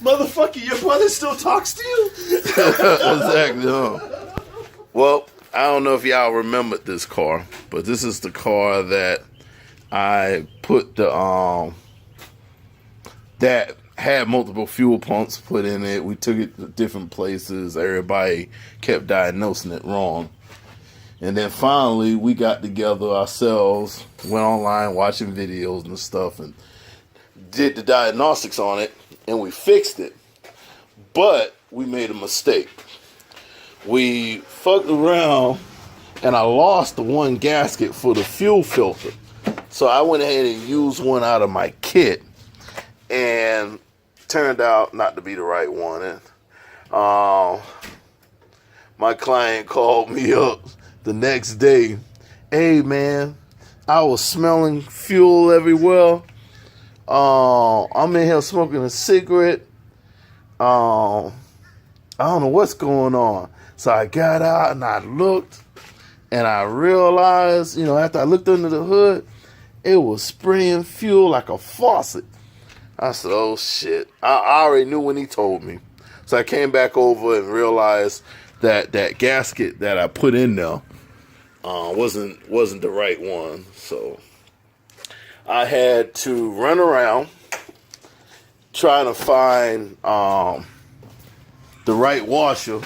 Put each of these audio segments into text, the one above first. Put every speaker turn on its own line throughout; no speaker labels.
Motherfucker, your brother still talks to you?
Exactly, huh? Well, I don't know if y'all remembered this car, but this is the car that I put the that had multiple fuel pumps put in it. We took it to different places. Everybody kept diagnosing it wrong. And then finally we got together ourselves, went online watching videos and stuff, and did the diagnostics on it, and we fixed it. But we made a mistake. We fucked around and I lost the one gasket for the fuel filter. So I went ahead and used one out of my kit, and turned out not to be the right one. And my client called me up the next day. Hey man, I was smelling fuel everywhere. I'm in here smoking a cigarette. I don't know what's going on. So I got out and I looked, and I realized, after I looked under the hood, it was spraying fuel like a faucet. I said, oh shit. I already knew when he told me. So I came back over and realized that that gasket that I put in there wasn't the right one. So I had to run around trying to find the right washer.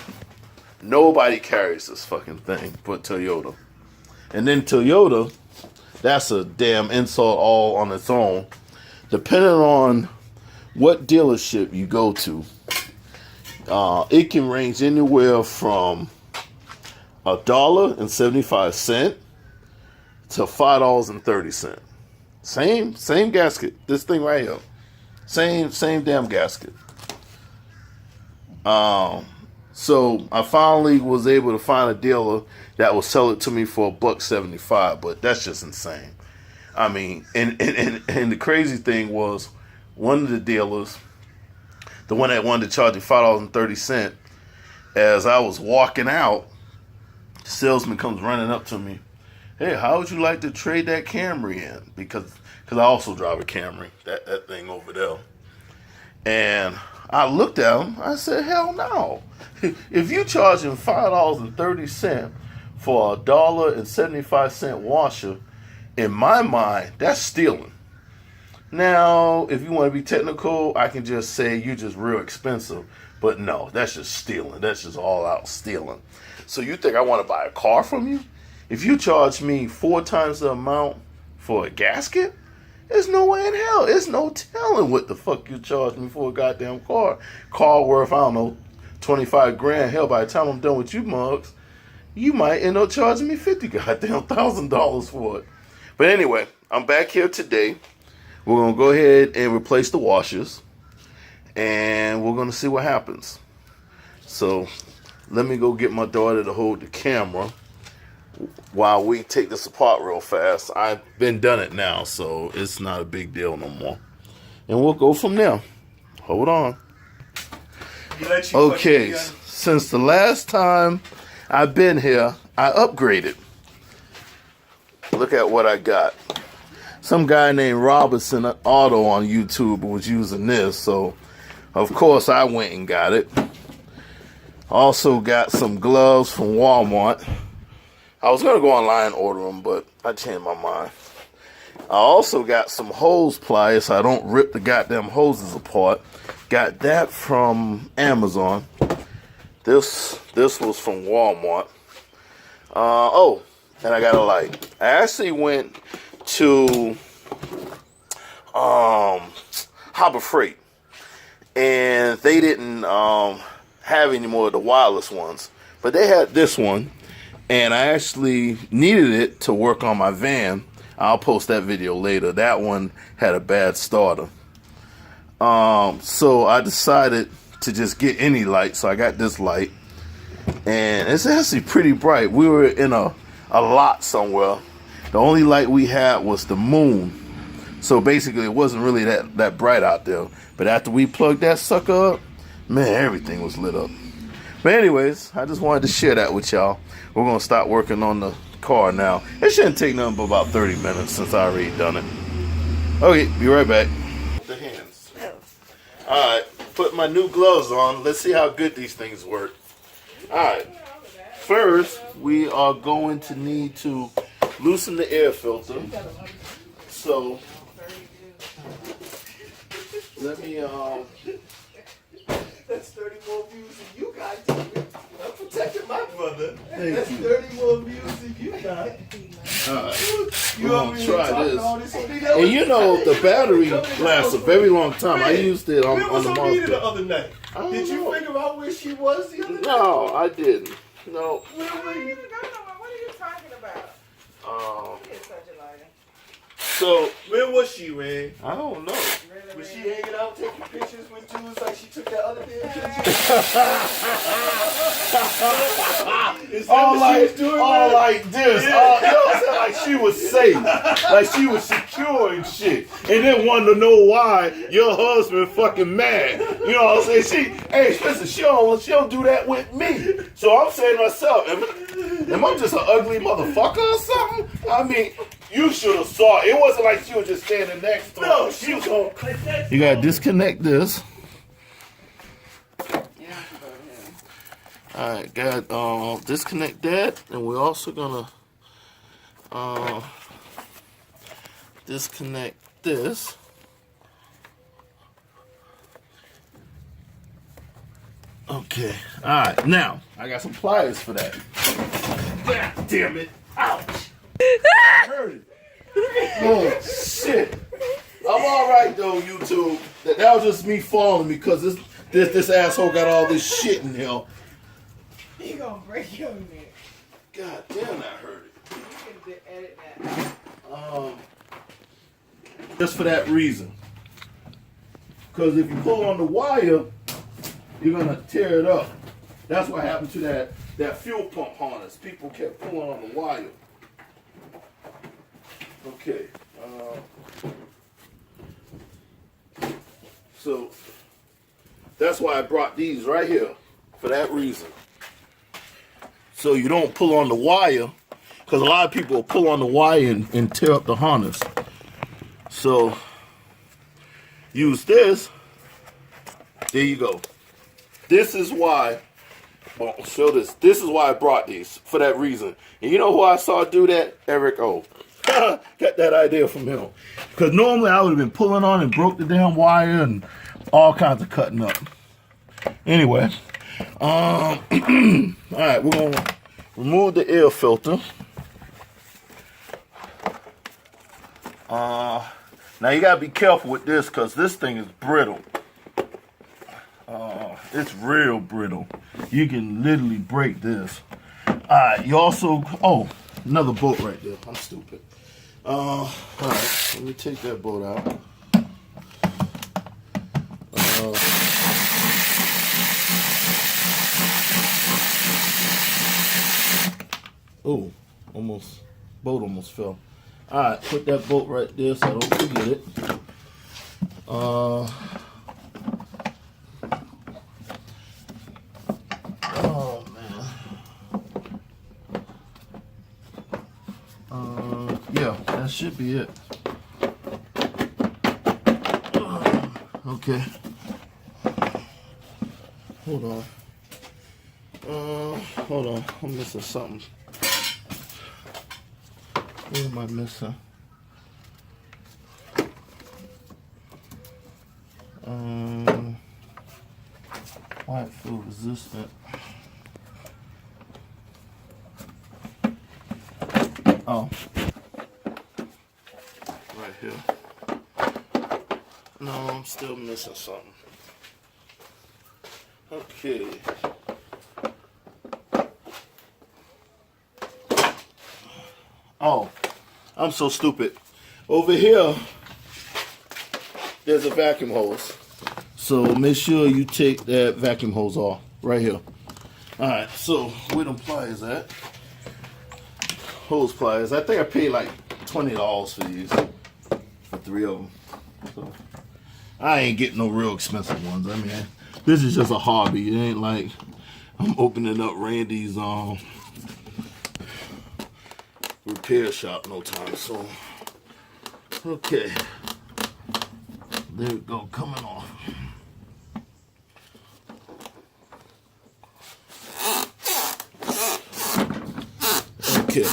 Nobody carries this fucking thing but Toyota. And then Toyota, that's a damn insult all on its own. Depending on what dealership you go to, it can range anywhere from $1.75 to $5.30. Same gasket. This thing right here. Same damn gasket. So I finally was able to find a dealer that will sell it to me for $1.75, but that's just insane. I mean, and the crazy thing was, one of the dealers, the one that wanted to charge me $5.30, as I was walking out, the salesman comes running up to me. Hey, how would you like to trade that Camry in? Because I also drive a Camry, that thing over there. And I looked at him. I said, hell no. If you charging $5.30 for a $1.75 washer, in my mind, that's stealing. Now, if you want to be technical, I can just say you're just real expensive. But no, that's just stealing. That's just all out stealing. So you think I want to buy a car from you? If you charge me 4 times the amount for a gasket, there's no way in hell. There's no telling what the fuck you charge me for a goddamn car. Car worth, I don't know, 25 grand. Hell, by the time I'm done with you mugs, you might end up charging me $50,000 for it. But anyway, I'm back here today. We're going to go ahead and replace the washers, and we're going to see what happens. So let me go get my daughter to hold the camera while we take this apart real fast. I've been done it now, so it's not a big deal no more. And we'll go from there. Hold on. Okay, since the last time I've been here, I upgraded. Look at what I got. Some guy named Robinson Auto on YouTube was using this, so of course I went and got it. Also got some gloves from Walmart. I was going to go online and order them, but I changed my mind. I also got some hose pliers so I don't rip the goddamn hoses apart. Got that from Amazon. This was from Walmart. Oh, and I got a light. I actually went to Harbor Freight, and they didn't have any more of the wireless ones, but they had this one, and I actually needed it to work on my van. I'll post that video later. That one had a bad starter. So I decided to just get any light. So I got this light, and it's actually pretty bright. We were in a lot somewhere. The only light we had was the moon. So basically it wasn't really that bright out there. But after we plugged that sucker up, man, everything was lit up. But anyways, I just wanted to share that with y'all. We're going to start working on the car now. It shouldn't take nothing but about 30 minutes since I already done it. Okay, be right back. The hands. Alright, put my new gloves on. Let's see how good these things work. Alright. First, we are going to need to loosen the air filter. So, let me,
That's 30 more views than you got. I'm protecting my brother.
Thank
That's
you.
30 more views than you got.
alright.
You
We're
over
gonna
here
try
talking
this.
all this.
And you know, the battery lasts a very long time. I used it on
Where was
the
Amita the
Mazda.
other night?
I don't
Did you
know.
figure out where she was the other night?
No, I didn't. No.
Where were you?
What are you talking about? You're such a liar.
So,
Where was she, Ray?
I don't know.
Really,
Was she
really?
hanging out taking pictures with dudes like she took that other damn picture? Is that
All
what she was
like,
doing,
all
man?
like this. All, you know what I'm saying? Like she was safe. Like she was secure and shit. And then wanted to know why your husband fucking mad. You know what I'm saying? Hey, listen, she don't do that with me. So I'm saying to myself, am I just an ugly motherfucker or something? I mean, you should have saw it. It wasn't like she was just standing next to her.
No, she was on.
You gotta disconnect this.
Yeah, go ahead.
Alright, got disconnect that, and we're also gonna disconnect this. Okay, alright, now I got some pliers for that. God damn it! Ouch! I heard it. Oh shit! I'm alright though, YouTube. That was just me falling because this asshole got all this shit in here.
You gonna break your neck.
God damn, that hurt it.
You can edit that.
Just for that reason. Because if you pull on the wire, you're gonna tear it up. That's what happened to that fuel pump harness. People kept pulling on the wire. Okay. So that's why I brought these right here for that reason. So you don't pull on the wire, because a lot of people will pull on the wire and tear up the harness. So use this. There you go. This is why. Well, I'll show this. This is why I brought these, for that reason. And you know who I saw do that? Eric O. Got that idea from him. Because normally I would have been pulling on and broke the damn wire and all kinds of cutting up. Anyway. Alright, we're going to remove the air filter. Now you got to be careful with this because this thing is brittle. It's real brittle. You can literally break this. Alright, you also... Oh, another bolt right there. I'm stupid. Alright, let me take that bolt out. Oh, bolt almost fell. Alright, put that bolt right there so I don't forget it. Oh man. Yeah, that should be it. Okay. Hold on. Hold on. I'm missing something. What am I missing? White fuel resistant. Oh. Right here. No, I'm still missing something. Okay. Oh, I'm so stupid. Over here, there's a vacuum hose. So make sure you take that vacuum hose off right here. Alright, so where them pliers at? Hose pliers. I think I paid like $20 for these. For 3 of them. So I ain't getting no real expensive ones. I mean, this is just a hobby. It ain't like I'm opening up Randy's repair shop no time soon. Okay. There we go, coming off. Okay.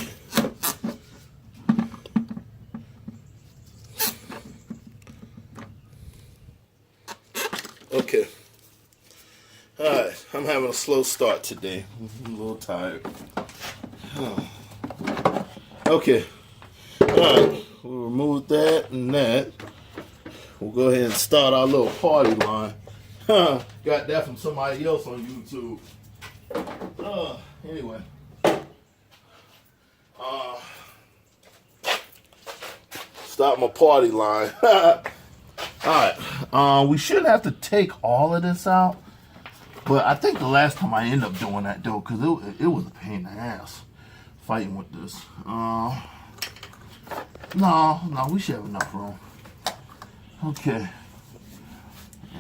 Okay. Alright, I'm having a slow start today. I'm a little tired. Okay. Alright, we'll remove that and that. We'll go ahead and start our little party line. Got that from somebody else on YouTube. Anyway. Start my party line. Alright. We shouldn't have to take all of this out. But I think the last time I ended up doing that though, because it was a pain in the ass fighting with this. No, we should have enough room. Okay.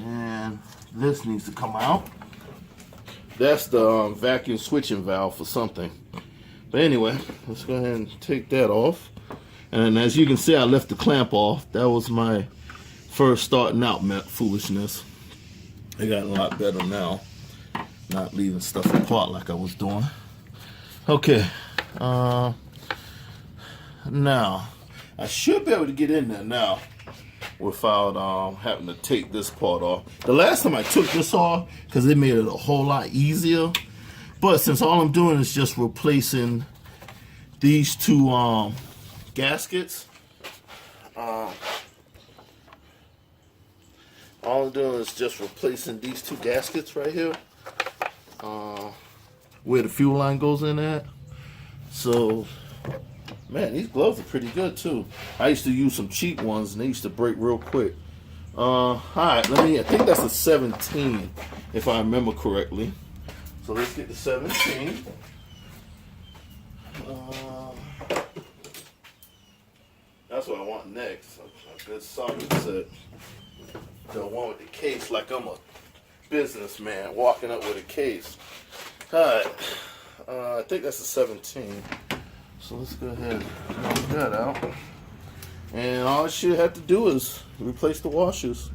And this needs to come out. That's the vacuum switching valve for something. But anyway, let's go ahead and take that off. And as you can see, I left the clamp off. That was my first starting out foolishness. I got a lot better now. Not leaving stuff apart like I was doing. Okay. Now, I should be able to get in there now without having to take this part off. The last time I took this off, because it made it a whole lot easier. But since all I'm doing is just replacing these two gaskets, all I'm doing is just replacing these two gaskets right here, where the fuel line goes in at. So, man, these gloves are pretty good too. I used to use some cheap ones and they used to break real quick. Alright, I think that's a 17 if I remember correctly. So let's get the 17. That's what I want next. A good solid set. The one with the case, like I'm a businessman walking up with a case. Alright. I think that's a 17. So let's go ahead and knock that out. And all I should have to do is replace the washers.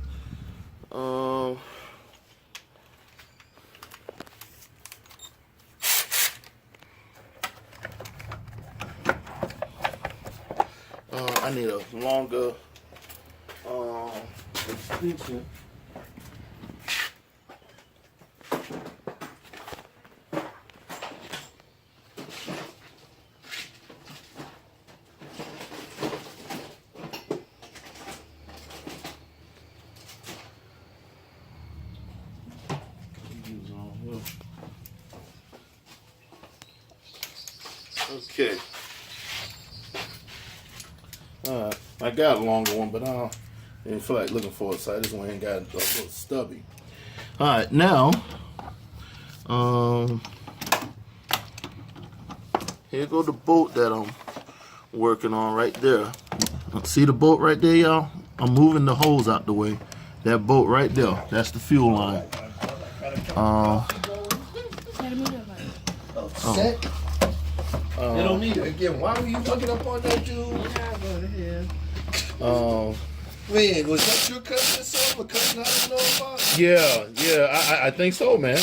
I need a longer extension. Okay. I got a longer one, but I didn't feel like looking for it, so I just went and got a little stubby. Alright, now, here go the bolt that I'm working on right there. See the bolt right there, y'all? I'm moving the hose out the way. That bolt right there, that's the fuel line.
Set? They don't need it. Again, why were you fucking up on that dude? Man, was that your cousin or something? A cousin I don't know about?
Yeah, I think so, man.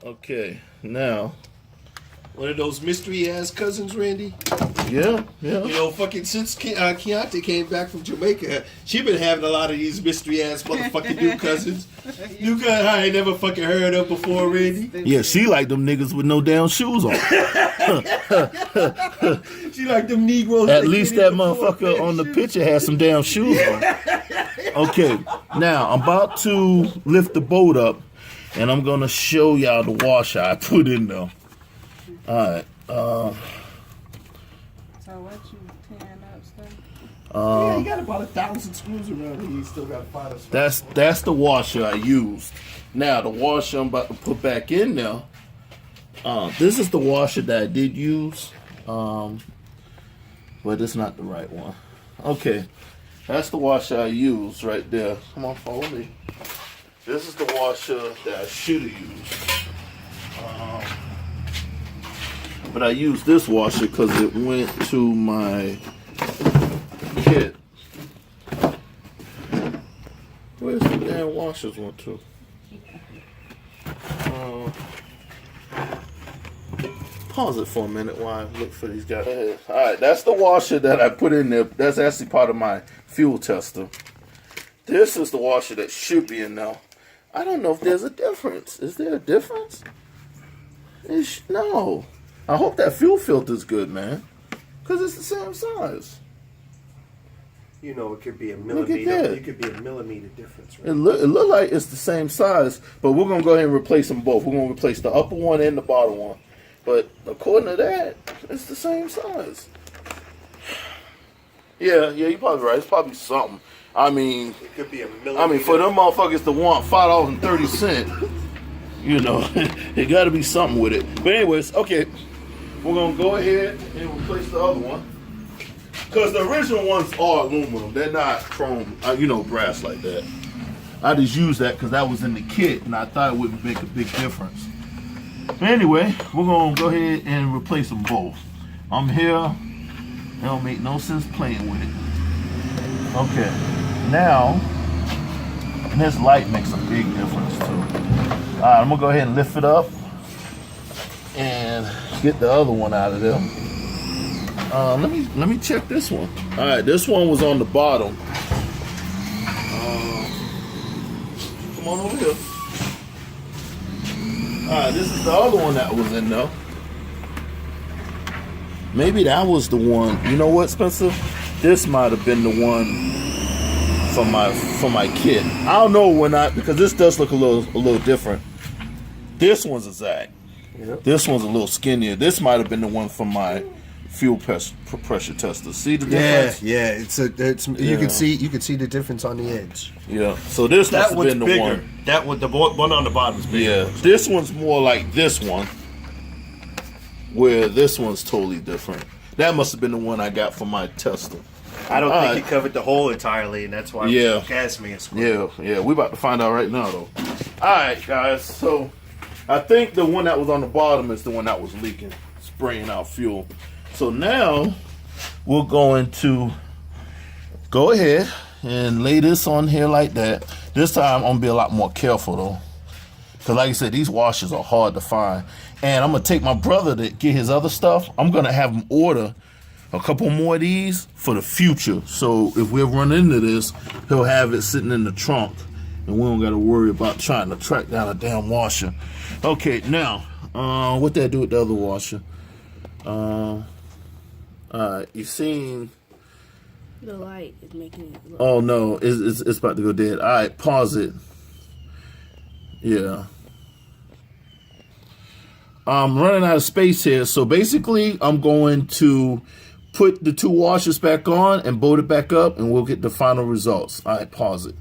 Okay, now.
One of those mystery ass cousins, Randy?
Yeah.
You know, fucking since Keontae came back from Jamaica, she been having a lot of these mystery ass motherfucking new cousins. New cousins I ain't never fucking heard of before, Randy.
Yeah, she like them niggas with no damn shoes on.
She like them Negroes.
At least that motherfucker on the picture has some damn shoes on. Okay, now I'm about to lift the boat up, and I'm gonna show y'all the washer I put in there. Alright,
so what you tearing up stuff?
Yeah, you got about 1,000 screws around here. You still got to find a spot.
that's the washer I used. Now the washer I'm about to put back in there. This is the washer that I did use, but it's not the right one. Okay, that's the washer I used right there. Come on, follow me. This is the washer that I should have used. But I used this washer because it went to my kit. Where's the damn washers went to? Pause it for a minute while I look for these guys. All right, that's the washer that I put in there. That's actually part of my fuel tester. This is the washer that should be in there. I don't know if there's a difference. Is there a difference? No. I hope that fuel filter's good, man. Because it's the same size.
You know, it could be a millimeter. It could be a millimeter difference, right?
It look like it's the same size, but we're going to go ahead and replace them both. We're going to replace the upper one and the bottom one. But according to that, it's the same size. Yeah, you're probably right. It's probably something. I mean,
it could be a millimeter.
I mean, for them motherfuckers to want $5.30, you know, it got to be something with it. But anyways, okay, we're going to go ahead and replace the other one. Because the original ones are aluminum. They're not chrome, brass like that. I just used that because that was in the kit, and I thought it would make a big difference. But anyway, we're going to go ahead and replace them both. I'm here. It don't make no sense playing with it. Okay, now, and this light makes a big difference too. All right, I'm going to go ahead and lift it up and get the other one out of there. Let me check this one. All right, this one was on the bottom. Come on over here. All right, this is the other one that was in there. Maybe that was the one. You know what, Spencer? This might have been the one for my kit. I don't know when because this does look a little different. This one's a Zag. Yep. This one's a little skinnier. This might have been the one for my fuel pressure tester. See the difference?
Yeah. You can see the difference on the edge.
Yeah. So this must have been the
bigger.
one.
That one, the one on the bottom is bigger.
Yeah. This one's more like this one, where this one's totally different. That must have been the one I got for my tester.
I don't think it covered the hole entirely, and that's why gas me.
Yeah. We about to find out right now, though. All right, guys. So I think the one that was on the bottom is the one that was leaking, spraying out fuel. So now we're going to go ahead and lay this on here like that. This time I'm gonna be a lot more careful though, because like I said, these washers are hard to find. And I'm gonna take my brother to get his other stuff. I'm gonna have him order a couple more of these for the future. So if we run into this, he'll have it sitting in the trunk, and we don't gotta worry about trying to track down a damn washer. Okay, now what did I do with the other washer? You've seen
the light is making it look.
Oh no, it's about to go dead. All right, pause it. Yeah. I'm running out of space here, so basically I'm going to put the two washers back on and bolt it back up, and we'll get the final results. All right, pause it.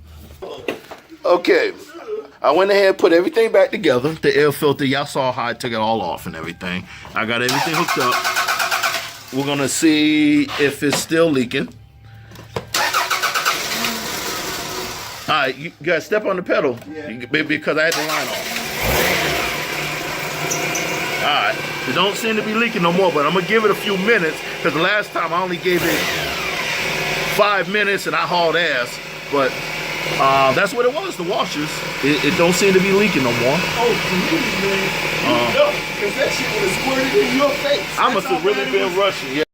Okay, I went ahead and put everything back together. The air filter, y'all saw how I took it all off and everything. I got everything hooked up. We're gonna see if it's still leaking. All right, you gotta step on the pedal because I had the line off. All right, it don't seem to be leaking no more, but I'm gonna give it a few minutes because the last time I only gave it 5 minutes and I hauled ass. But that's what it was, the washers. It don't seem to be leaking no more.
Oh, please, man. Because that shit would have squirted in your face.
I must have really been rushing. Yeah.